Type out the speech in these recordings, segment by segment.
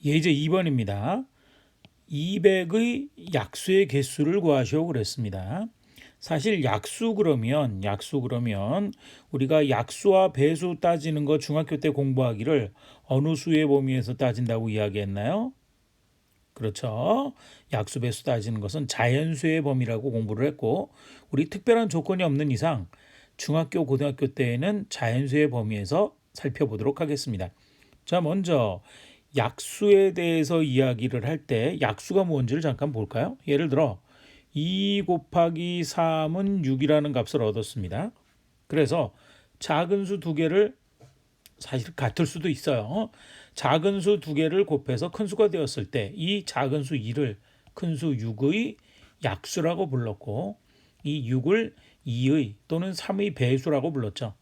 예제 2번입니다. 200의 약수의 개수를 구하시오 그랬습니다. 사실 약수 그러면 우리가 약수와 배수 따지는 거 중학교 때 공부하기를 어느 수의 범위에서 따진다고 이야기했나요? 그렇죠. 약수 배수 따지는 것은 자연수의 범위라고 공부를 했고 우리 특별한 조건이 없는 이상 중학교 고등학교 때에는 자연수의 범위에서 살펴보도록 하겠습니다. 자, 먼저 약수에 대해서 이야기를 할 때 약수가 뭔지를 잠깐 볼까요? 예를 들어 2 곱하기 3은 6이라는 값을 얻었습니다. 그래서 작은 수 두 개를 사실 같을 수도 있어요. 작은 수 두 개를 곱해서 큰 수가 되었을 때 이 작은 수 2를 큰 수 6의 약수라고 불렀고 이 6을 2의 또는 3의 배수라고 불렀죠.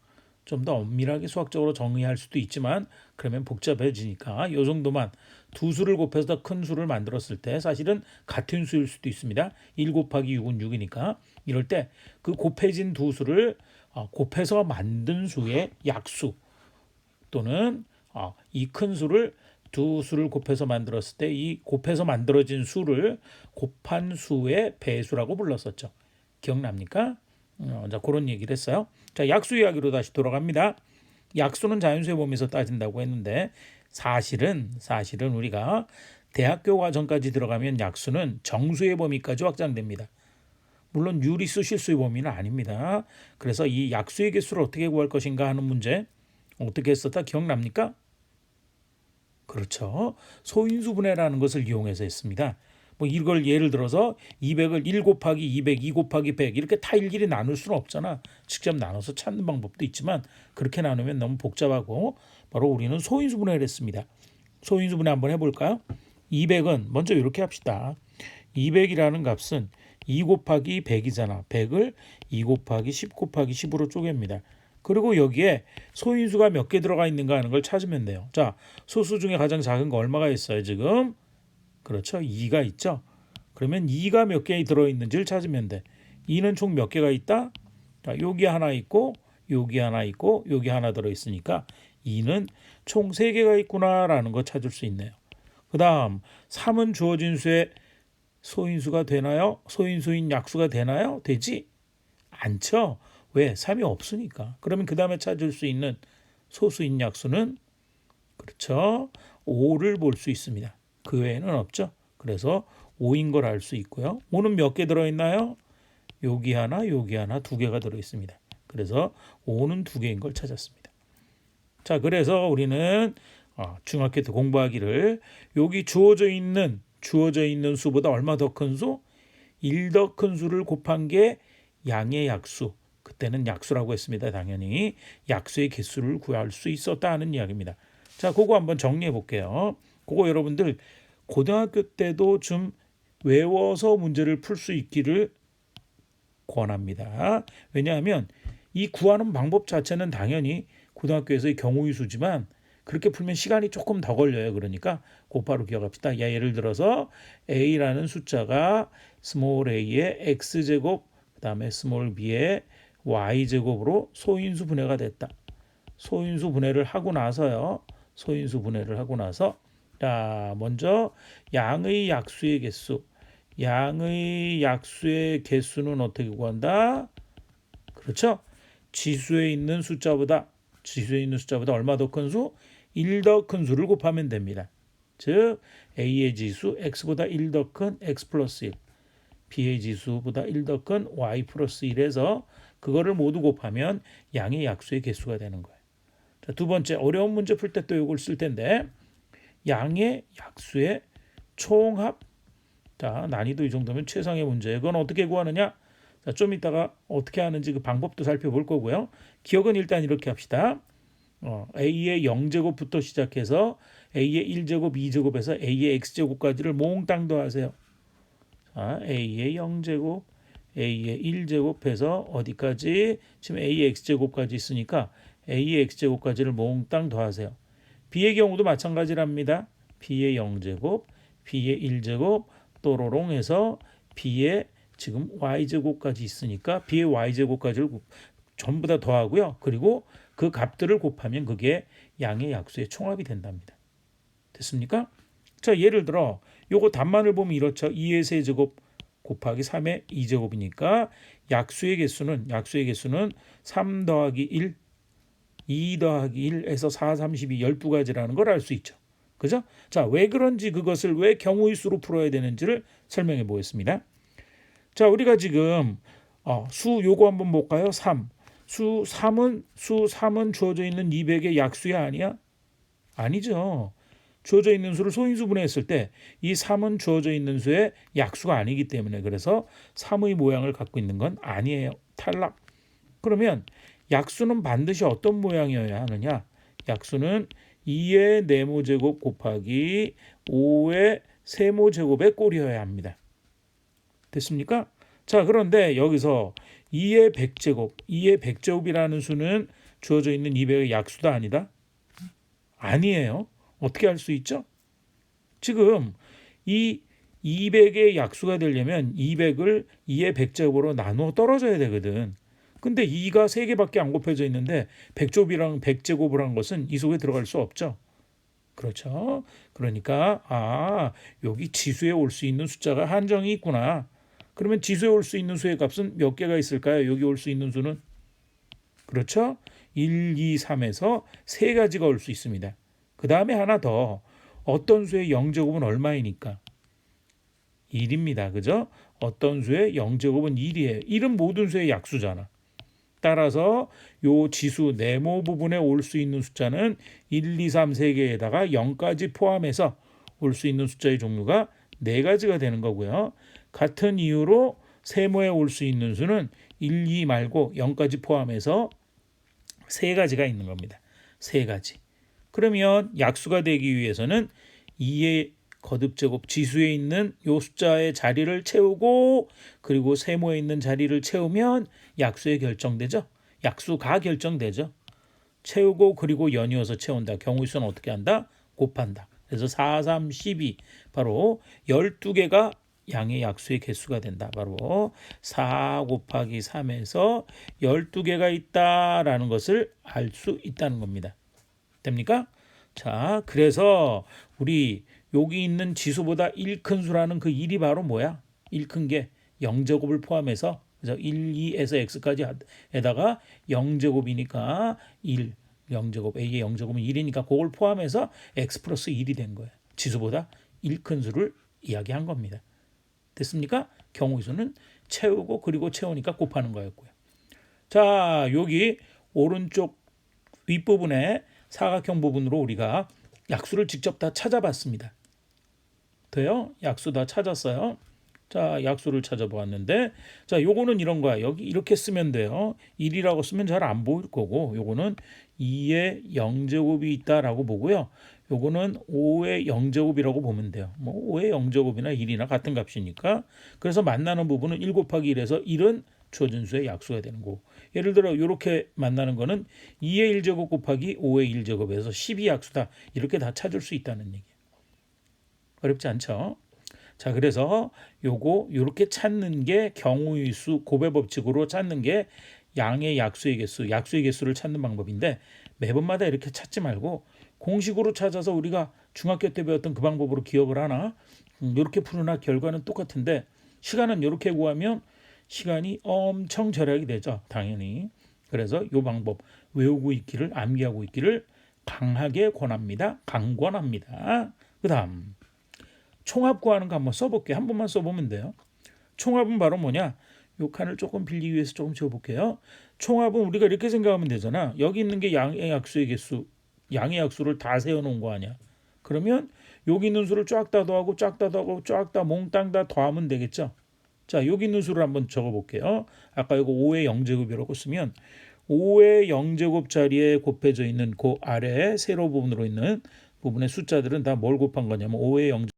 좀 더 엄밀하게 수학적으로 정의할 수도 있지만 그러면 복잡해지니까 이 정도만 두 수를 곱해서 더 큰 수를 만들었을 때 사실은 같은 수일 수도 있습니다. 1 곱하기 6은 6이니까 이럴 때 그 곱해진 두 수를 곱해서 만든 수의 약수 또는 이 큰 수를 두 수를 곱해서 만들었을 때 이 곱해서 만들어진 수를 곱한 수의 배수라고 불렀었죠. 기억납니까? 자, 그런 얘기를 했어요. 자, 약수 이야기로 다시 돌아갑니다. 약수는 자연수의 범위에서 따진다고 했는데 사실은 우리가 대학교 과정까지 들어가면 약수는 정수의 범위까지 확장됩니다. 물론 유리수 실수의 범위는 아닙니다. 그래서 이 약수의 개수를 어떻게 구할 것인가 하는 문제 어떻게 했었다 기억납니까? 그렇죠. 소인수 분해라는 것을 이용해서 했습니다. 뭐 이걸 예를 들어서 200을 1 곱하기 200, 2 곱하기 100 이렇게 다 일일이 나눌 수는 없잖아. 직접 나눠서 찾는 방법도 있지만 그렇게 나누면 너무 복잡하고 바로 우리는 소인수 분해를 했습니다. 소인수 분해 한번 해볼까요? 200은 먼저 이렇게 합시다. 200이라는 값은 2 곱하기 100이잖아. 100을 2 곱하기 10 곱하기 10으로 쪼갭니다. 그리고 여기에 소인수가 몇 개 들어가 있는가 하는 걸 찾으면 돼요. 자, 소수 중에 가장 작은 거 얼마가 있어요, 지금? 그렇죠. 2가 있죠. 그러면 2가 몇 개 들어있는지를 찾으면 돼. 2는 총 몇 개가 있다? 자, 여기 하나 있고 여기 하나 있고 여기 하나 들어있으니까 2는 총 3개가 있구나라는 거 찾을 수 있네요. 그 다음 3은 주어진 수의 소인수가 되나요? 소인수인 약수가 되나요? 되지 않죠. 왜? 3이 없으니까. 그러면 그 다음에 찾을 수 있는 소수인 약수는 그렇죠. 5를 볼 수 있습니다. 그 외에는 없죠. 그래서 5인 걸 알 수 있고요. 5는 몇 개 들어있나요? 여기 하나, 여기 하나, 두 개가 들어있습니다. 그래서 5는 두 개인 걸 찾았습니다. 자, 그래서 우리는 중학교 때 공부하기를 여기 주어져 있는 수보다 얼마 더 큰 수? 1 더 큰 수를 곱한 게 양의 약수. 그때는 약수라고 했습니다. 당연히 약수의 개수를 구할 수 있었다는 이야기입니다. 자, 그거 한번 정리해 볼게요. 그거 여러분들 고등학교 때도 좀 외워서 문제를 풀 수 있기를 권합니다. 왜냐하면 이 구하는 방법 자체는 당연히 고등학교에서의 경우의 수지만 그렇게 풀면 시간이 조금 더 걸려요. 그러니까 곧바로 기억합시다. 예를 들어서 a라는 숫자가 스몰 a의 x제곱 그다음에 스몰 b의 y제곱으로 소인수 분해가 됐다. 소인수 분해를 하고 나서요. 소인수 분해를 하고 나서 자, 먼저 양의 약수의 개수. 양의 약수의 개수는 어떻게 구한다? 그렇죠? 지수에 있는 숫자보다 얼마 더 큰 수? 1 더 큰 수를 곱하면 됩니다. 즉 A의 지수 X보다 1 더 큰 X 플러스 1 B의 지수보다 1 더 큰 Y 플러스 1에서 그거를 모두 곱하면 양의 약수의 개수가 되는 거예요. 자, 두 번째 어려운 문제 풀 때 또 이걸 쓸 텐데 양의 약수의 총합. 자, 난이도 이 정도면 최상의 문제. 그건 어떻게 구하느냐? 자, 좀 이따가 어떻게 하는지 그 방법도 살펴볼 거고요. 기억은 일단 이렇게 합시다. A의 0제곱부터 시작해서 A의 1제곱, 2제곱에서 A의 X제곱까지를 몽땅 더하세요. 자, A의 0제곱, A의 1제곱 해서 어디까지? 지금 A의 X제곱까지 있으니까 A의 X제곱까지를 몽땅 더하세요. B의 경우도 마찬가지랍니다. B의 0제곱, B의 1제곱, 또로롱 해서 B의 지금 Y제곱까지 있으니까 B의 Y제곱까지를 전부 다 더하고요. 그리고 그 값들을 곱하면 그게 양의 약수의 총합이 된답니다. 됐습니까? 자, 예를 들어 요거 답만을 보면 이렇죠. 2의 세제곱 곱하기 3의 2제곱이니까 약수의 개수는 3 더하기 1, 2 더하기 1에서 4, 32, 12가지라는 걸 알 수 있죠. 그죠? 자, 왜 그런지 그것을 왜 경우의 수로 풀어야 되는지를 설명해 보겠습니다. 자, 우리가 지금 수 요거 한번 볼까요? 3. 수 3은 주어져 있는 200의 약수야 아니야? 아니죠. 주어져 있는 수를 소인수분해했을 때 이 3은 주어져 있는 수의 약수가 아니기 때문에 그래서 3의 모양을 갖고 있는 건 아니에요. 탈락. 그러면 약수는 반드시 어떤 모양이어야 하느냐? 약수는 2의 네모제곱 곱하기 5의 세모제곱의 꼴이어야 합니다. 됐습니까? 자, 그런데 여기서 2의 100제곱이라는 수는 주어져 있는 200의 약수다 아니다? 아니에요. 어떻게 할 수 있죠? 지금 이 200의 약수가 되려면 200을 2의 100제곱으로 나누어 떨어져야 되거든. 근데 2가 3개밖에 안 곱해져 있는데 100제곱이랑 100제곱을 한 것은 이 속에 들어갈 수 없죠. 그렇죠? 그러니까 여기 지수에 올 수 있는 숫자가 한정이 있구나. 그러면 지수에 올 수 있는 수의 값은 몇 개가 있을까요? 여기 올 수 있는 수는? 그렇죠? 1, 2, 3에서 3가지가 올 수 있습니다. 그 다음에 하나 더. 어떤 수의 0제곱은 얼마이니까? 1입니다. 그죠? 어떤 수의 0제곱은 1이에요. 1은 모든 수의 약수잖아. 따라서 요 지수 네모 부분에 올 수 있는 숫자는 1, 2, 3, 3개에다가 0까지 포함해서 올 수 있는 숫자의 종류가 4가지가 되는 거고요. 같은 이유로 세모에 올 수 있는 수는 1, 2 말고 0까지 포함해서 3가지가 있는 겁니다. 3가지. 그러면 약수가 되기 위해서는 2의 거듭제곱 지수에 있는 요 숫자의 자리를 채우고 그리고 세모에 있는 자리를 채우면 약수에 결정되죠. 약수가 결정되죠. 채우고 그리고 연이어서 채운다. 경우의 수는 어떻게 한다? 곱한다. 그래서 4, 3, 12 바로 12개가 양의 약수의 개수가 된다. 바로 4 곱하기 3에서 12개가 있다라는 것을 알 수 있다는 겁니다. 됩니까? 자, 그래서 우리 여기 있는 지수보다 1 큰 수라는 그 1이 바로 뭐야? 1 큰 게 0제곱을 포함해서 그래서 1, 2에서 x까지 에다가 0제곱이니까 1, 0제곱, a의 0제곱은 1이니까 그걸 포함해서 x 플러스 1이 된 거예요. 지수보다 1 큰 수를 이야기한 겁니다. 됐습니까? 경우의 수는 채우고 그리고 채우니까 곱하는 거였고요. 자, 여기 오른쪽 윗부분에 사각형 부분으로 우리가 약수를 직접 다 찾아봤습니다. 돼요? 약수 다 찾았어요. 자, 약수를 찾아보았는데 자, 요거는 이런 거야. 여기 이렇게 쓰면 돼요. 1이라고 쓰면 잘 안 보일 거고 요거는 2의 0제곱이 있다라고 보고요. 요거는 5의 0제곱이라고 보면 돼요. 뭐 5의 0제곱이나 1이나 같은 값이니까. 그래서 만나는 부분은 1 곱하기 1에서 1은 주어진 수의 약수가 되는 거고. 예를 들어 이렇게 만나는 거는 2의 1제곱 곱하기 5의 1제곱에서 12 약수다. 이렇게 다 찾을 수 있다는 얘기예요. 어렵지 않죠? 자, 그래서 요렇게 찾는 게 경우의 수 곱의 법칙으로 찾는 게 양의 약수의 개수를 찾는 방법인데 매번마다 이렇게 찾지 말고 공식으로 찾아서 우리가 중학교 때 배웠던 그 방법으로 기억을 하나 이렇게 푸느나 결과는 똑같은데 시간은 이렇게 구하면 시간이 엄청 절약이 되죠. 당연히. 그래서 이 방법 외우고 있기를 암기하고 있기를 강하게 권합니다. 강권합니다. 그 다음 총합 구하는 거 한번 써볼게요. 한 번만 써보면 돼요. 총합은 바로 뭐냐? 요 칸을 조금 빌리기 위해서 조금 지워볼게요. 총합은 우리가 이렇게 생각하면 되잖아. 여기 있는 게 양의 약수의 개수, 양의 약수를 다 세워놓은 거 아니야. 그러면 여기 있는 수를 쫙 다 더하고 쫙 다 더하고 쫙 다 몽땅 다 더하면 되겠죠. 자, 여기 있는 수를 한번 적어볼게요. 아까 이거 5의 0제곱이라고 쓰면 5의 0제곱 자리에 곱해져 있는 그 아래 세로 부분으로 있는 부분의 숫자들은 다 뭘 곱한 거냐면 5의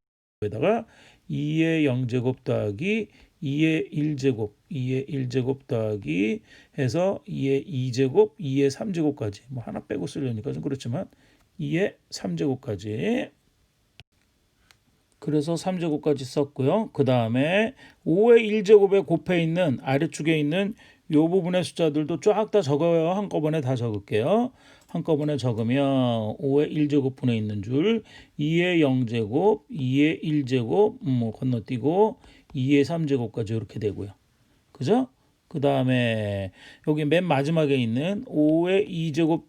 0제곱에다가 2의 0제곱 더하기 2의 1제곱 더하기 해서 2의 2제곱, 2의 3제곱까지 뭐 하나 빼고 쓰려니까 좀 그렇지만 2의 3제곱까지 그래서 3제곱까지 썼고요. 그 다음에 5의 1제곱에 곱해 있는 아래쪽에 있는 요 부분의 숫자들도 쫙 다 적어요. 한꺼번에 다 적을게요. 한꺼번에 적으면 5의 1제곱분에 있는 줄 2의 0제곱, 2의 1제곱 뭐 건너뛰고 2의 3제곱까지 이렇게 되고요. 그죠? 그 다음에 여기 맨 마지막에 있는 5의 2제곱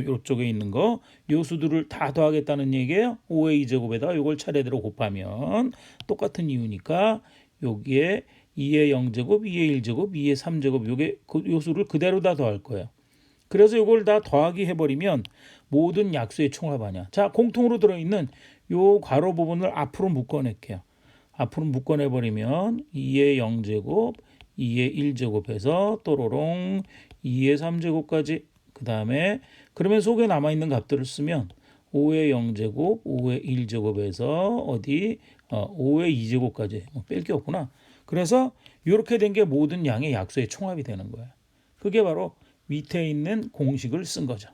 요쪽에 있는 거 요 수들을 다 더하겠다는 얘기예요. 5의 2제곱에다가 요걸 차례대로 곱하면 똑같은 이유니까 여기에 2의 0제곱, 2의 1제곱, 2의 3제곱 요게 요 수를 그대로 다 더할 거예요. 그래서 이걸 다 더하기 해버리면 모든 약수의 총합 아니야. 자, 공통으로 들어있는 요 괄호 부분을 앞으로 묶어낼게요. 앞으로 묶어내버리면 2의 0제곱, 2의 1제곱해서 또로롱 2의 3제곱까지 그 다음에 그러면 속에 남아있는 값들을 쓰면 5의 0제곱, 5의 1제곱에서 어디 5의 2제곱까지 뺄 게 없구나. 그래서 이렇게 된 게 모든 양의 약수의 총합이 되는 거예요. 그게 바로 밑에 있는 공식을 쓴 거죠.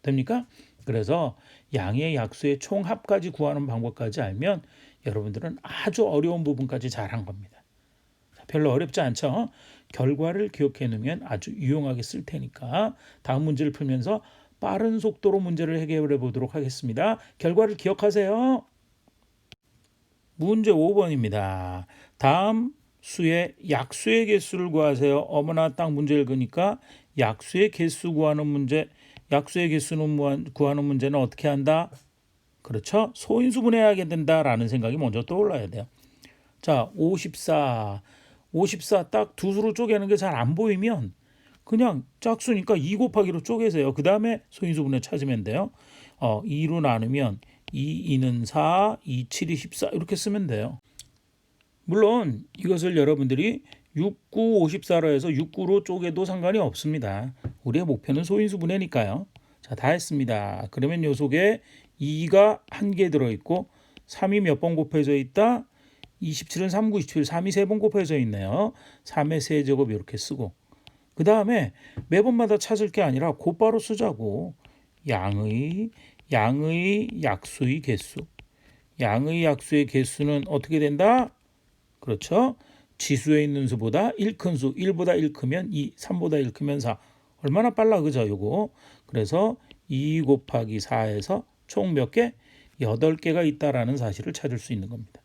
됩니까? 그래서 양의 약수의 총합까지 구하는 방법까지 알면 여러분들은 아주 어려운 부분까지 잘한 겁니다. 별로 어렵지 않죠? 결과를 기억해 놓으면 아주 유용하게 쓸 테니까 다음 문제를 풀면서 빠른 속도로 문제를 해결해 보도록 하겠습니다. 결과를 기억하세요. 문제 5번입니다. 다음 수의 약수의 개수를 구하세요. 어머나 딱 문제 읽으니까 약수의 개수 구하는 문제, 약수의 개수는 구하는 문제는 어떻게 한다? 그렇죠? 소인수분해하게 된다라는 생각이 먼저 떠올라야 돼요. 자, 54 딱 두 수로 쪼개는 게 잘 안 보이면 그냥 짝수니까 2 곱하기로 쪼개세요. 그 다음에 소인수분해 찾으면 돼요. 2로 나누면 2, 2는 4, 2, 7이 14 이렇게 쓰면 돼요. 물론 이것을 여러분들이 6, 9, 54로 해서 6, 9로 쪼개도 상관이 없습니다. 우리의 목표는 소인수분해니까요. 자, 다 했습니다. 그러면 요 속에 2가 한 개 들어있고 3이 몇 번 곱해져 있다? 27은 3, 9, 27, 3이 세 번 곱해져 있네요. 3의 세제곱 이렇게 쓰고 그 다음에 매번마다 찾을 게 아니라 곧바로 쓰자고. 양의 약수의 개수. 양의 약수의 개수는 어떻게 된다? 그렇죠? 지수에 있는 수보다 1 큰 수, 1보다 1 크면 2, 3보다 1 크면 4. 얼마나 빨라 그죠? 요거. 그래서 2 곱하기 4에서 총 몇 개? 8개가 있다라는 사실을 찾을 수 있는 겁니다.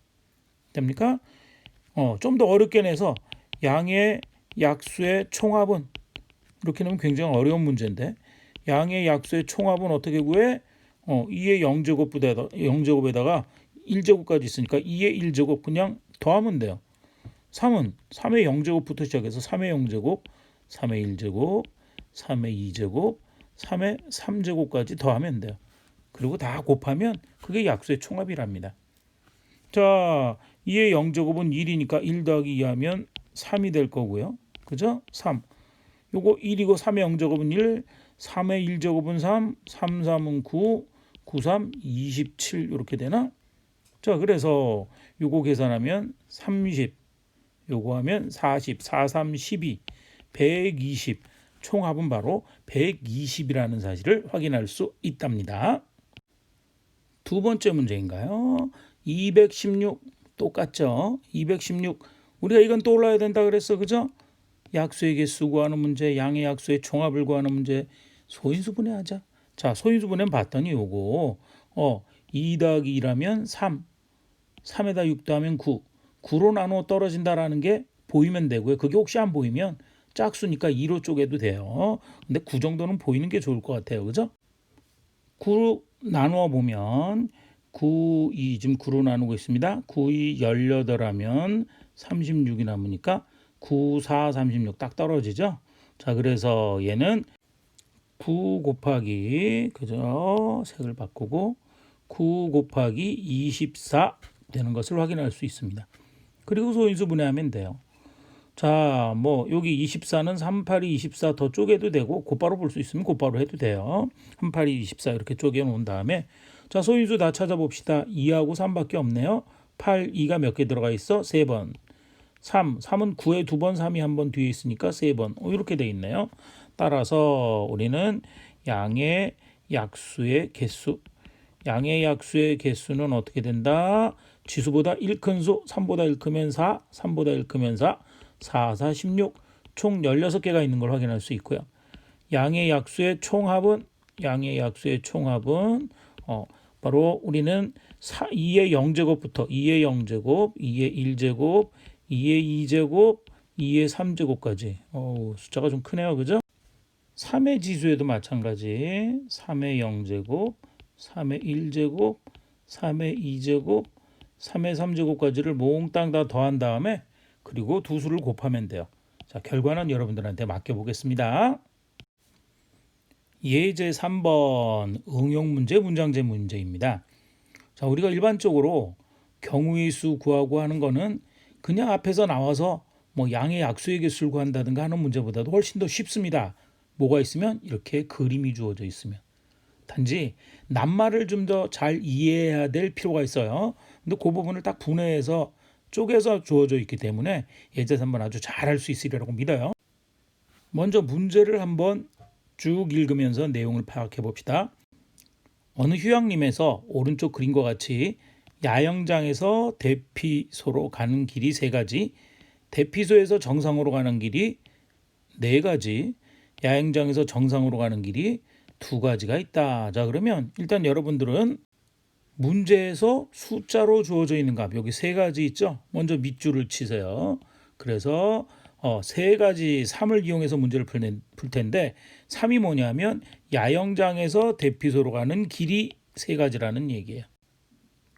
됩니까? 좀 더 어렵게 내서 양의 약수의 총합은 이렇게 넣으면 굉장히 어려운 문제인데 양의 약수의 총합은 어떻게 구해? 2의 0제곱에다가 1제곱까지 있으니까 2의 1제곱 그냥 더하면 돼요. 3은 3의 0제곱부터 시작해서 3의 0제곱, 3의 1제곱, 3의 2제곱, 3의 3제곱까지 더하면 돼요. 그리고 다 곱하면 그게 약수의 총합이랍니다. 자, 2의 0제곱은 1이니까 1 더하기 2 하면 3이 될 거고요. 그죠? 3. 요거 1이고 3의 0제곱은 1, 3의 1제곱은 3, 3, 3은 9, 9, 3, 27 이렇게 되나? 자, 그래서 요거 계산하면 30, 요거 하면 40, 4, 3, 12, 120. 총합은 바로 120이라는 사실을 확인할 수 있답니다. 두 번째 문제인가요? 216 똑같죠? 216 우리가 이건 떠올라야 된다 그랬어, 그죠? 약수의 개수 구하는 문제, 양의 약수의 총합을 구하는 문제, 소인수분해하자. 자, 소인수분해 봤더니 요거 2 더하기 2라면 3, 3에다 6 더하면 9, 9로 나누어 떨어진다라는 게 보이면 되고요. 그게 혹시 안 보이면 짝수니까 2로 쪼개도 돼요. 근데 9 정도는 보이는 게 좋을 것 같아요, 그죠? 9 나누어 보면 9, 2 지금 9로 나누고 있습니다. 9, 2, 18하면 36이 남으니까 9, 4, 36 딱 떨어지죠. 자, 그래서 얘는 9 곱하기 그죠? 색을 바꾸고 9 곱하기 24 되는 것을 확인할 수 있습니다. 그리고 소인수 분해하면 돼요. 자, 뭐 여기 24는 3, 8이 24 더 쪼개도 되고 곧바로 볼 수 있으면 곧바로 해도 돼요. 3, 8이 24 이렇게 쪼개 놓은 다음에 자, 소인수 다 찾아봅시다. 2하고 3밖에 없네요. 8, 2가 몇 개 들어가 있어? 3번. 3은 9에 2번, 3이 한 번 뒤에 있으니까 3번. 이렇게 돼 있네요. 따라서 우리는 양의 약수의 개수. 양의 약수의 개수는 어떻게 된다? 지수보다 1 큰 수, 3보다 1 크면 4, 3보다 1 크면 4, 4, 4, 16. 총 16개가 있는 걸 확인할 수 있고요. 양의 약수의 총합은 양의 약수의 총합은 바로 우리는 2의 0제곱부터 2의 0제곱, 2의 1제곱, 2의 2제곱, 2의 3제곱까지 숫자가 좀 크네요. 그죠? 3의 지수에도 마찬가지 3의 0제곱, 3의 1제곱, 3의 2제곱, 3의 3제곱까지를 몽땅 다 더한 다음에 그리고 두 수를 곱하면 돼요. 자, 결과는 여러분들한테 맡겨보겠습니다. 예제 3번 응용 문제 문장제 문제입니다. 자, 우리가 일반적으로 경우의 수 구하고 하는 거는 그냥 앞에서 나와서 뭐 양의 약수의 개수를 구한다든가 하는 문제보다도 훨씬 더 쉽습니다. 뭐가 있으면 이렇게 그림이 주어져 있으면. 단지 낱말을 좀 더 잘 이해해야 될 필요가 있어요. 근데 그 부분을 딱 분해해서 쪼개서 주어져 있기 때문에 예제 3번 아주 잘 할 수 있으리라고 믿어요. 먼저 문제를 한번 쭉 읽으면서 내용을 파악해 봅시다. 어느 휴양림에서 오른쪽 그림과 같이 야영장에서 대피소로 가는 길이 3가지, 대피소에서 정상으로 가는 길이 4가지, 야영장에서 정상으로 가는 길이 2가지가 있다. 자, 그러면 일단 여러분들은 문제에서 숫자로 주어져 있는 값 여기 3가지 있죠. 먼저 밑줄을 치세요. 그래서 3가지 3을 이용해서 문제를 풀 텐데 3이 뭐냐면 야영장에서 대피소로 가는 길이 3가지라는 얘기예요.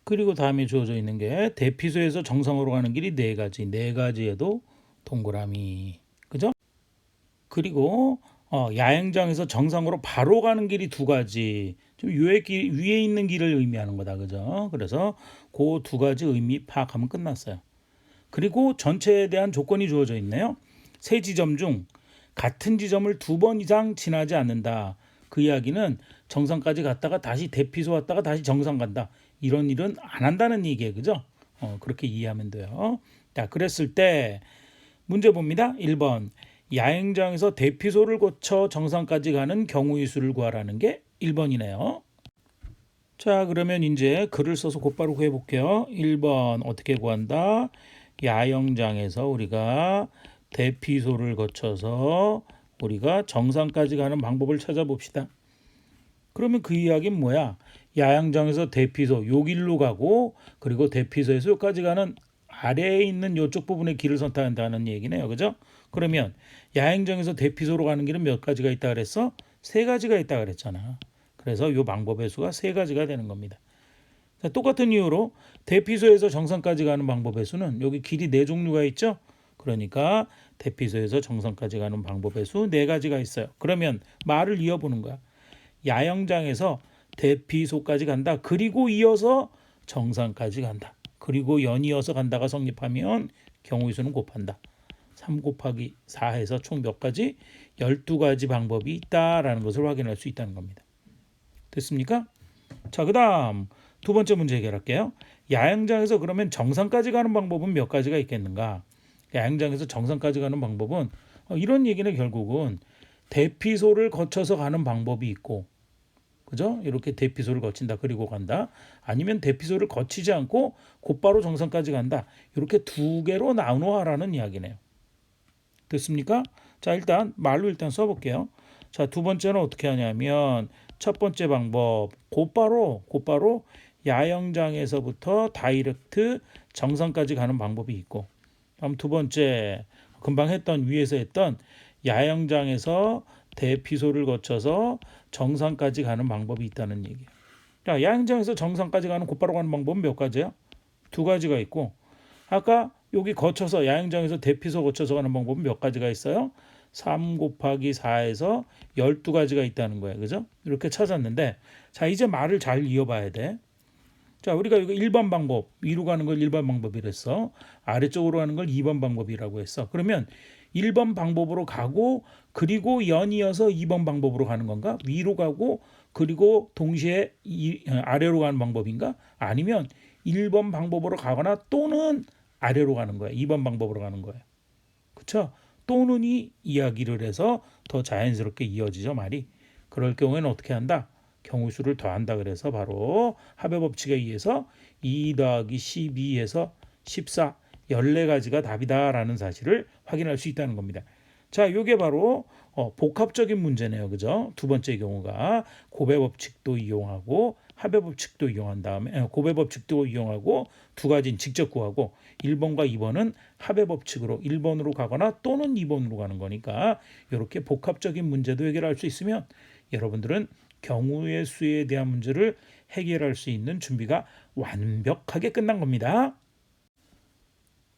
그리고 다음에 주어져 있는 게 대피소에서 정상으로 가는 길이 4가지. 4가지에도 동그라미. 그죠? 그리고 야영장에서 정상으로 바로 가는 길이 2가지. 좀 위에 있는 길을 의미하는 거다. 그죠? 그래서 그 2가지 의미 파악하면 끝났어요. 그리고 전체에 대한 조건이 주어져 있네요. 3지점 중 같은 지점을 2번 이상 지나지 않는다. 그 이야기는 정상까지 갔다가 다시 대피소 왔다가 다시 정상 간다. 이런 일은 안 한다는 얘기예요. 그죠? 그렇게 이해하면 돼요. 자, 그랬을 때 문제 봅니다. 1번 야영장에서 대피소를 거쳐 정상까지 가는 경우의 수를 구하라는 게 1번이네요. 자, 그러면 이제 글을 써서 곧바로 구해 볼게요. 1번 어떻게 구한다? 야영장에서 우리가 대피소를 거쳐서 우리가 정상까지 가는 방법을 찾아봅시다. 그러면 그 이야기는 뭐야? 야영장에서 대피소 요 길로 가고 그리고 대피소에서 여기까지 가는 아래에 있는 이쪽 부분의 길을 선택한다는 얘기네요. 그죠? 그러면 야영장에서 대피소로 가는 길은 몇 가지가 있다 그랬어? 3가지가 있다 그랬잖아. 그래서 이 방법의 수가 3가지가 되는 겁니다. 자, 똑같은 이유로 대피소에서 정상까지 가는 방법의 수는 여기 길이 4종류가 있죠. 그러니까 대피소에서 정상까지 가는 방법의 수 4가지가 있어요. 그러면 말을 이어보는 거야. 야영장에서 대피소까지 간다. 그리고 이어서 정상까지 간다. 그리고 연이어서 간다가 성립하면 경우의 수는 곱한다. 3 곱하기 4해서 총 몇 가지? 12가지 방법이 있다라는 것을 확인할 수 있다는 겁니다. 됐습니까? 자, 그 다음 2번째 문제 해결할게요. 야영장에서 그러면 정상까지 가는 방법은 몇 가지가 있겠는가? 야영장에서 정상까지 가는 방법은 이런 얘기는 결국은 대피소를 거쳐서 가는 방법이 있고, 그죠? 이렇게 대피소를 거친다 그리고 간다. 아니면 대피소를 거치지 않고 곧바로 정상까지 간다. 이렇게 2개로 나누어라는 이야기네요. 됐습니까? 자, 일단 말로 일단 써볼게요. 자, 2번째는 어떻게 하냐면 첫 번째 방법 곧바로 야영장에서부터 다이렉트 정상까지 가는 방법이 있고, 다음 2번째 금방 했던 위에서 했던 야영장에서 대피소를 거쳐서 정상까지 가는 방법이 있다는 얘기예요. 자, 야영장에서 정상까지 가는 곧바로 가는 방법은 몇 가지야? 2가지가 있고, 아까 여기 거쳐서 야영장에서 대피소 거쳐서 가는 방법은 몇 가지가 있어요? 3 곱하기 4에서 12가지가 있다는 거예요. 그죠? 이렇게 찾았는데, 자, 이제 말을 잘 이어봐야 돼. 자, 우리가 이거 1번 방법, 위로 가는 걸 1번 방법이랬어. 아래쪽으로 가는 걸 2번 방법이라고 했어. 그러면 1번 방법으로 가고 그리고 연이어서 2번 방법으로 가는 건가? 위로 가고 그리고 동시에 아래로 가는 방법인가? 아니면 1번 방법으로 가거나 또는 아래로 가는 거야. 2번 방법으로 가는 거야. 그렇죠? 또는이 이야기를 해서 더 자연스럽게 이어지죠, 말이. 그럴 경우에는 어떻게 한다? 경우수를 더한다 그래서 바로 합의 법칙에 의해서 2 더하기 12에서 14, 14가지가 답이다라는 사실을 확인할 수 있다는 겁니다. 자, 이게 바로 복합적인 문제네요. 그죠? 두 번째 경우가 곱의 법칙도 이용하고 합의 법칙도 이용한 다음에 곱의 법칙도 이용하고 두 가지는 직접 구하고 1번과 2번은 합의 법칙으로 1번으로 가거나 또는 2번으로 가는 거니까 이렇게 복합적인 문제도 해결할 수 있으면 여러분들은 경우의 수에 대한 문제를 해결할 수 있는 준비가 완벽하게 끝난 겁니다.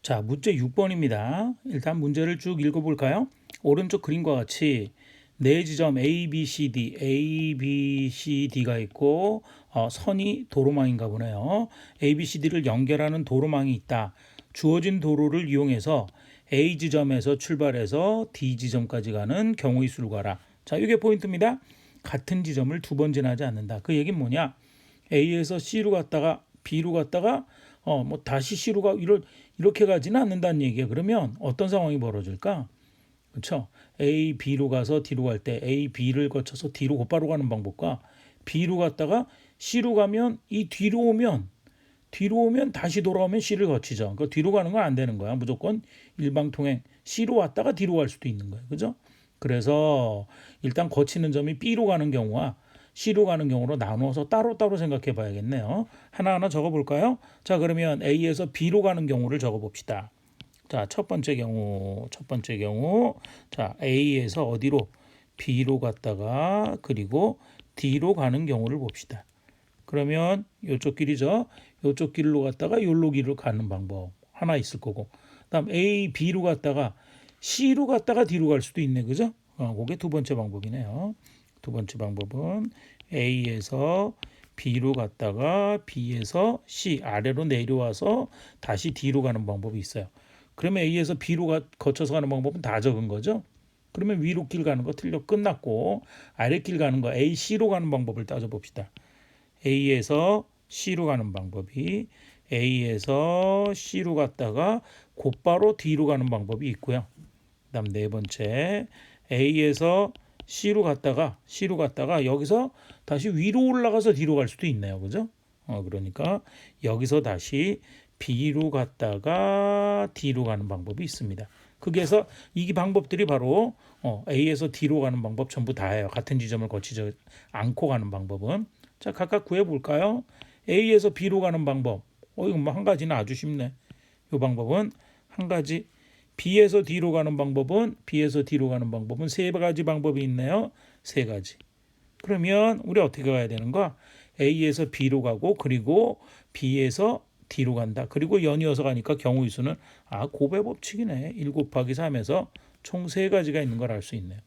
자, 문제 6번입니다. 일단 문제를 쭉 읽어볼까요? 오른쪽 그림과 같이 네 지점 A, B, C, D, A, B, C, D가 있고 선이 도로망인가 보네요. A, B, C, D를 연결하는 도로망이 있다. 주어진 도로를 이용해서 A 지점에서 출발해서 D 지점까지 가는 경우의 수를 구하라. 자, 이게 포인트입니다. 같은 지점을 두 번 지나지 않는다. 그 얘기는 뭐냐? A에서 C로 갔다가 B로 갔다가 뭐 다시 C로 이렇게 가지는 않는다는 얘기예요. 그러면 어떤 상황이 벌어질까? 그렇죠? A, B로 가서 D로 갈 때 A, B를 거쳐서 D로 곧바로 가는 방법과 B로 갔다가 C로 가면 이 뒤로 오면 다시 돌아오면 C를 거치죠. 그러니까 뒤로 가는 건 안 되는 거야. 무조건 일방통행 C로 왔다가 D로 갈 수도 있는 거예요. 그죠? 그래서 일단 거치는 점이 B로 가는 경우와 C로 가는 경우로 나누어서 따로따로 생각해 봐야겠네요. 하나하나 적어 볼까요? 자, 그러면 A에서 B로 가는 경우를 적어 봅시다. 자, 첫 번째 경우. 자, A에서 어디로? B로 갔다가 그리고 D로 가는 경우를 봅시다. 그러면 이쪽 길이죠. 이쪽 길로 갔다가 요로 길로 가는 방법 하나 있을 거고. 그다음 A, B로 갔다가 C로 갔다가 D로 갈 수도 있네. 그죠? 그게 두 번째 방법이네요. 두 번째 방법은 A에서 B로 갔다가 B에서 C 아래로 내려와서 다시 D로 가는 방법이 있어요. 그러면 A에서 B로 거쳐서 가는 방법은 다 적은 거죠. 그러면 위로 길 가는 거 끝났고 아래 길 가는 거 A, C로 가는 방법을 따져봅시다. A에서 C로 가는 방법이 A에서 C로 갔다가 곧바로 D로 가는 방법이 있고요. 그다음 네 번째 A에서 C로 갔다가 여기서 다시 위로 올라가서 D로 갈 수도 있네요. 그죠? 그러니까 여기서 다시 B로 갔다가 D로 가는 방법이 있습니다. 거기에서 이 방법들이 바로 A에서 D로 가는 방법 전부 다예요. 같은 지점을 거치지 않고 가는 방법은. 자, 각각 구해 볼까요? A에서 B로 가는 방법. 이거 뭐 한 가지는 아주 쉽네. 이 방법은 한 가지. B에서 D로 가는 방법은 세 가지 방법이 있네요. 세 가지. 그러면 우리 어떻게 가야 되는가? A에서 B로 가고 그리고 B에서 D로 간다. 그리고 연이어서 가니까 경우의 수는 곱의 법칙이네. 1 곱하기 3에서 총 세 가지가 있는 걸 알 수 있네요.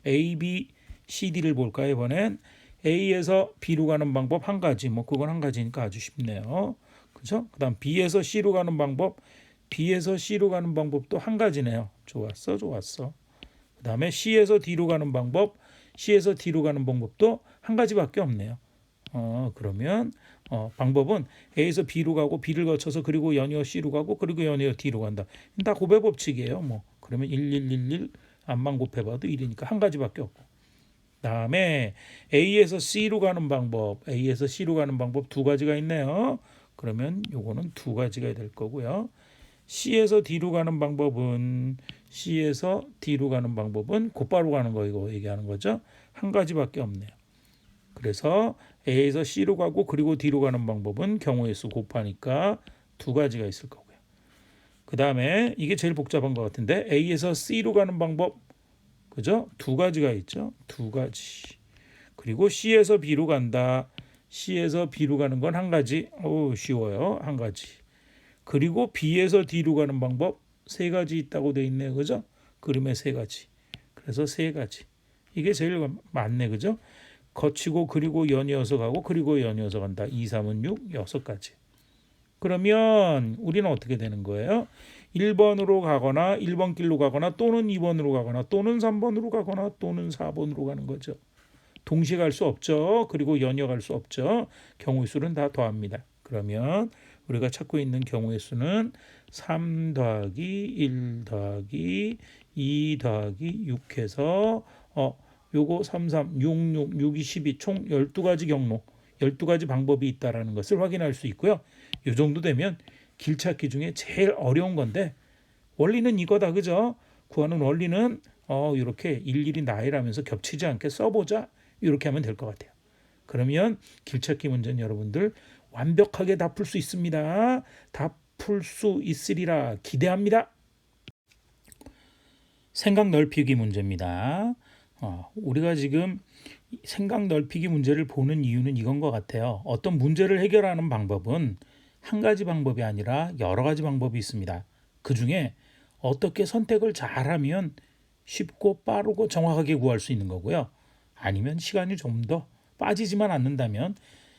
A, B, C, D를 볼까요? 이번엔 A에서 B로 가는 방법 한 가지. 뭐 그건 한 가지니까 아주 쉽네요. 그죠? 그다음 B에서 C로 가는 방법, B에서 C로 가는 방법도 한 가지네요. 좋았어. 그다음에 C에서 D로 가는 방법도 한 가지밖에 없네요. 그러면 방법은 A에서 B로 가고 B를 거쳐서 그리고 연이어 C로 가고 그리고 연이어 D로 간다. 다 곱의 법칙이에요. 뭐 그러면 1 암만 곱해봐도 1이니까 한 가지밖에 없고. 다음에 A에서 C로 가는 방법 두 가지가 있네요. 그러면 요거는 두 가지가 될 거고요. C에서 D로 가는 방법은 곧바로 가는 거 이거 얘기하는 거죠. 한 가지밖에 없네요. 그래서 A에서 C로 가고 그리고 D로 가는 방법은 경우의 수 곱하니까 두 가지가 있을 거고요. 그 다음에 이게 제일 복잡한 것 같은데 A에서 C로 가는 방법 그죠? 두 가지가 있죠. 두 가지. 그리고 C에서 B로 간다. C에서 B로 가는 건 한 가지. 쉬워요. 한 가지. 그리고 B에서 D로 가는 방법 세 가지 있다고 돼 있네요. 그죠? 그림에 세 가지. 그래서 세 가지. 이게 제일 많네. 그죠? 거치고 그리고 연이어서 가고 그리고 연이어서 간다. 2, 3은 6, 6가지. 그러면 우리는 어떻게 되는 거예요? 1번으로 가거나 1번 길로 가거나 또는 2번으로 가거나 또는 3번으로 가거나 또는 4번으로 가는 거죠. 동시에 갈 수 없죠. 그리고 연이어 갈 수 없죠. 경우의 수는 다 더합니다. 그러면 우리가 찾고 있는 경우의 수는 3 더하기 1 더하기 2 더하기 6 해서 요거 3, 3, 6, 6, 6, 2, 12 총 12가지 경로 12가지 방법이 있다라는 것을 확인할 수 있고요. 이 정도 되면 길찾기 중에 제일 어려운 건데 원리는 이거다. 그죠? 구하는 원리는 이렇게 일일이 나열하면서 겹치지 않게 써보자. 이렇게 하면 될 것 같아요. 그러면 길찾기 문제는 여러분들 완벽하게 다 풀 수 있습니다. 다 풀 수 있으리라 기대합니다. 생각 넓히기 문제입니다. 우리가 지금 생각 넓히기 문제를 보는 이유는 이건 것 같아요. 어떤 문제를 해결하는 방법은 한 가지 방법이 아니라 여러 가지 방법이 있습니다. 그 중에 어떻게 선택을 잘하면 쉽고 빠르고 정확하게 구할 수 있는 거고요. 아니면 시간이 좀 더 빠지지만 않는다면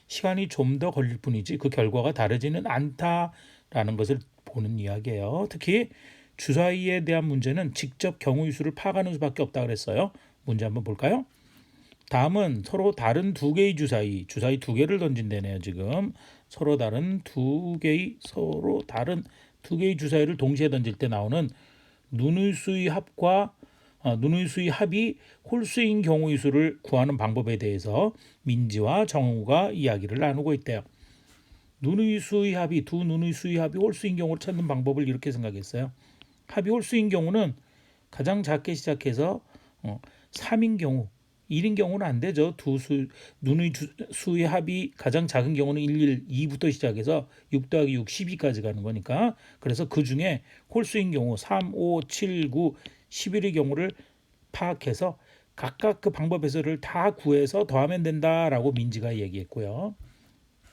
시간이 좀 더 걸릴 뿐이지 그 결과가 다르지는 않다라는 것을 보는 이야기예요. 특히 주사위에 대한 문제는 직접 경우의 수를 파악하는 수밖에 없다 그랬어요. 문제 한번 볼까요? 다음은 서로 다른 두 개의 주사위 두 개를 던진다네요. 지금 서로 다른 두 개의 주사위를 동시에 던질 때 나오는 눈의 수의 합과 눈의 수의 합이 홀수인 경우의 수를 구하는 방법에 대해서 민지와 정우가 이야기를 나누고 있대요. 두 눈의 수의 합이 홀수인 경우를 찾는 방법을 이렇게 생각했어요. 합이 홀수인 경우는 가장 작게 시작해서 3인 경우 1인 경우는 안 되죠. 눈의 수의 합이 가장 작은 경우는 2부터 시작해서 6 더하기 6, 12까지 가는 거니까. 그래서 그 중에 홀수인 경우 3, 5, 7, 9, 11의 경우를 파악해서 각각 그 방법에서를 다 구해서 더하면 된다라고 민지가 얘기했고요.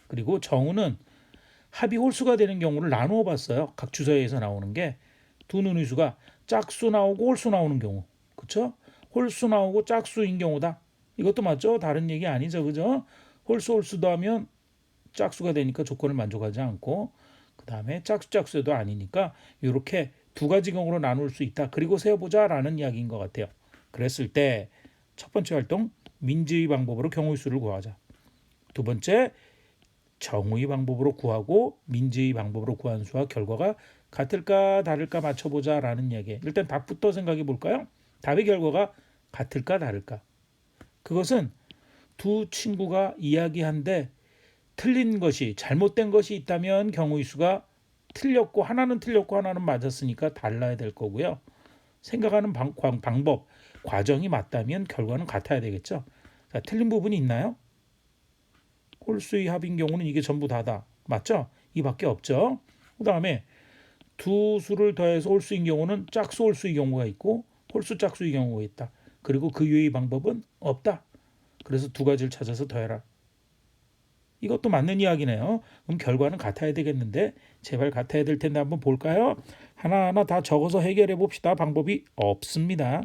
그리고 정우는 합이 홀수가 되는 경우를 나누어 봤어요. 각 주사위에서 나오는 게 두 눈의 수가 짝수 나오고 홀수 나오는 경우. 그렇죠? 홀수 나오고 짝수인 경우다. 이것도 맞죠? 다른 얘기 아니죠. 그죠? 홀수 더하면 짝수가 되니까 조건을 만족하지 않고 그다음에 짝수도 아니니까 이렇게 두 가지 경우로 나눌 수 있다. 그리고 세어보자라는 이야기인 것 같아요. 그랬을 때 첫 번째 활동 민지의 방법으로 경우의 수를 구하자. 두 번째 정우의 방법으로 구하고 민지의 방법으로 구한 수와 결과가 같을까 다를까 맞춰보자라는 이야기. 일단 답부터 생각해 볼까요? 답의 결과가 같을까 다를까? 그것은 두 친구가 이야기한데 틀린 것이 잘못된 것이 있다면 경우의 수가 틀렸고 하나는 맞았으니까 달라야 될 거고요. 생각하는 방법, 과정이 맞다면 결과는 같아야 되겠죠. 자, 틀린 부분이 있나요? 홀수의 합인 경우는 이게 전부 다다. 맞죠? 이밖에 없죠. 그다음에 두 수를 더해서 홀수인 경우는 짝수 홀수의 경우가 있고 홀수 짝수의 경우가 있다. 그리고 그 이외의 방법은 없다. 그래서 두 가지를 찾아서 더해라. 이것도 맞는 이야기네요. 그럼 결과는 같아야 되겠는데 제발 같아야 될 텐데 한번 볼까요? 하나하나 다 적어서 해결해 봅시다. 방법이 없습니다.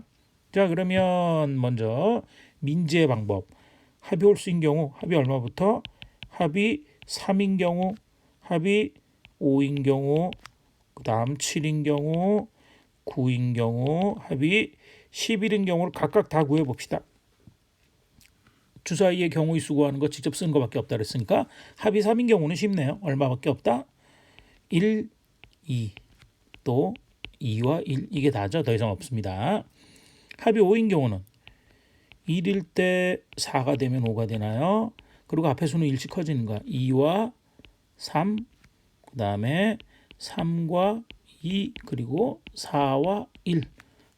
자, 그러면 먼저 민지의 방법. 합이 홀수인 경우 합이 얼마부터? 합이 3인 경우, 합이 5인 경우, 그 다음 7인 경우, 9인 경우, 합이 11인 경우를 각각 다 구해봅시다. 주사위의 경우의 수 구하는 거 직접 쓰는 것밖에 없다 그랬으니까 합이 3인 경우는 쉽네요. 얼마밖에 없다? 1, 2, 또 2와 1 이게 다죠. 더 이상 없습니다. 합이 5인 경우는 1일 때 4가 되면 5가 되나요? 그리고 앞에 수는 일씩 커지는 거야. 2와 3, 그 다음에 3과 2, 그리고 4와 1.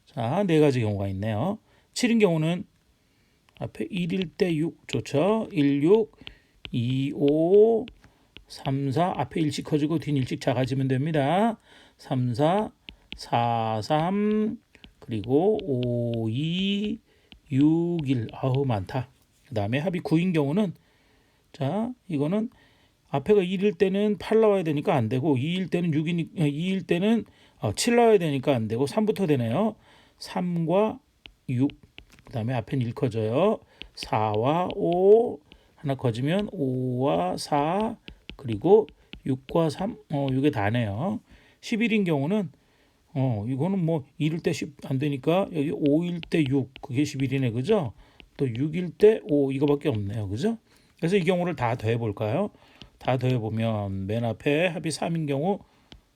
자, 네 가지 경우가 있네요. 7인 경우는 앞에 1일 때 6 좋죠. 1, 6, 2, 5, 3, 4 앞에 일씩 커지고 뒤는 일씩 작아지면 됩니다. 3, 4, 4, 3 그리고 5, 2, 6, 1 아우 많다. 그 다음에 합이 9인 경우는 자 이거는 앞에가 1일 때는 8 나와야 되니까 안 되고 2일 때는 2일 때는 7 나와야 되니까 안 되고 3부터 되네요. 3과 6 그다음에 앞엔 1 커져요. 4와 5 하나 커지면 5와 4 그리고 6과 3 이게 다네요. 11인 경우는 이거는 뭐 1일 때 10 안 되니까 여기 5일 때 6 그게 11이네 그죠? 또 6일 때 5 이거밖에 없네요. 그죠? 그래서 이 경우를 다 더해 볼까요? 다 더해 보면 맨 앞에 합이 3인 경우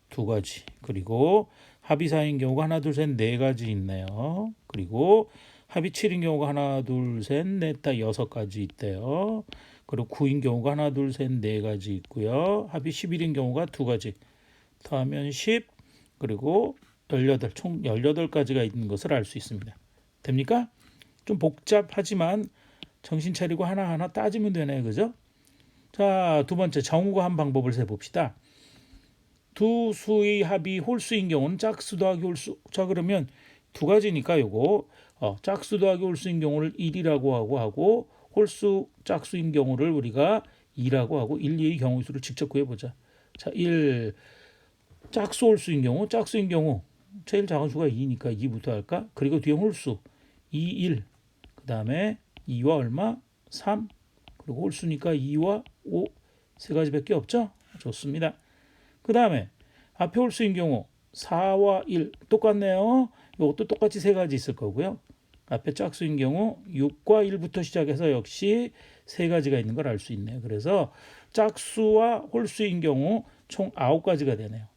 두 가지. 그리고 합이 4인 경우가 하나 둘 셋 네 가지 있네요. 그리고 합이 7인 경우가 하나 둘 셋 넷 다 6가지 있대요. 그리고 9인 경우가 하나 둘 셋 네 가지 있고요. 합이 11인 경우가 두 가지. 더하면 10 그리고 18, 총 18가지가 있는 것을 알 수 있습니다. 됩니까? 좀 복잡하지만 정신 차리고 하나하나 따지면 되네요. 그죠? 자, 두 번째 정우가 한 방법을 세봅시다. 두 수의 합이 홀수인 경우는 짝수 더하기 홀수. 자, 그러면 두 가지니까 요거 짝수 더하기 홀수인 경우를 1이라고 하고 홀수 짝수인 경우를 우리가 2라고 하고 1, 2의 경우수를 직접 구해보자. 자, 1 짝수 홀수인 경우 짝수인 경우 제일 작은 수가 2니까 2부터 할까? 그리고 뒤에 홀수 2, 1 그 다음에 2와 얼마? 3 그리고 홀수니까 2와 5 세 가지밖에 없죠? 좋습니다. 그 다음에 앞에 홀수인 경우 4와 1 똑같네요. 이것도 똑같이 세 가지 있을 거고요. 앞에 짝수인 경우 6과 1부터 시작해서 역시 세 가지가 있는 걸 알 수 있네요. 그래서 짝수와 홀수인 경우 총 9가지가 되네요.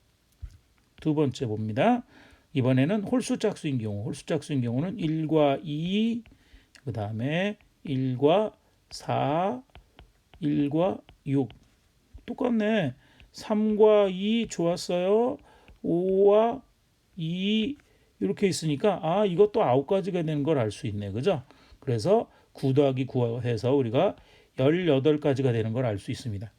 두 번째 봅니다. 이번에는 홀수 짝수인 경우는 1과 2, 그 다음에 1과 4, 1과 6 똑같네. 3과 2 좋았어요. 5와 2 이렇게 있으니까 이것도 9가지가 되는 걸 알 수 있네. 그죠? 그래서 9 더하기 9 해서 우리가 18가지가 되는 걸 알 수 있습니다.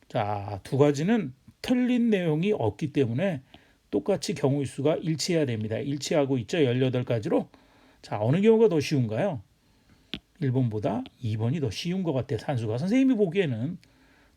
자, 두 가지는 틀린 내용이 없기 때문에 똑같이 경우수가 일치해야 됩니다. 일치하고 있죠. 18가지로. 자, 어느 경우가 더 쉬운가요? 1번보다 2번이 더 쉬운 것 같아요. 산수가. 선생님이 보기에는.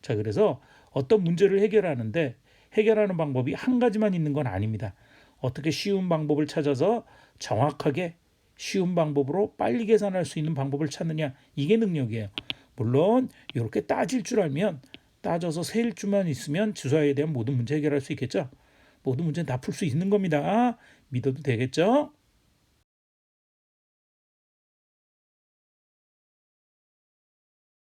자, 그래서 어떤 문제를 해결하는데 해결하는 방법이 한 가지만 있는 건 아닙니다. 어떻게 쉬운 방법을 찾아서 정확하게 쉬운 방법으로 빨리 계산할 수 있는 방법을 찾느냐. 이게 능력이에요. 물론 이렇게 따질 줄 알면 따져서 셀 줄만 있으면 주사에 대한 모든 문제 해결할 수 있겠죠. 모든 문제는 다 풀 수 있는 겁니다. 믿어도 되겠죠?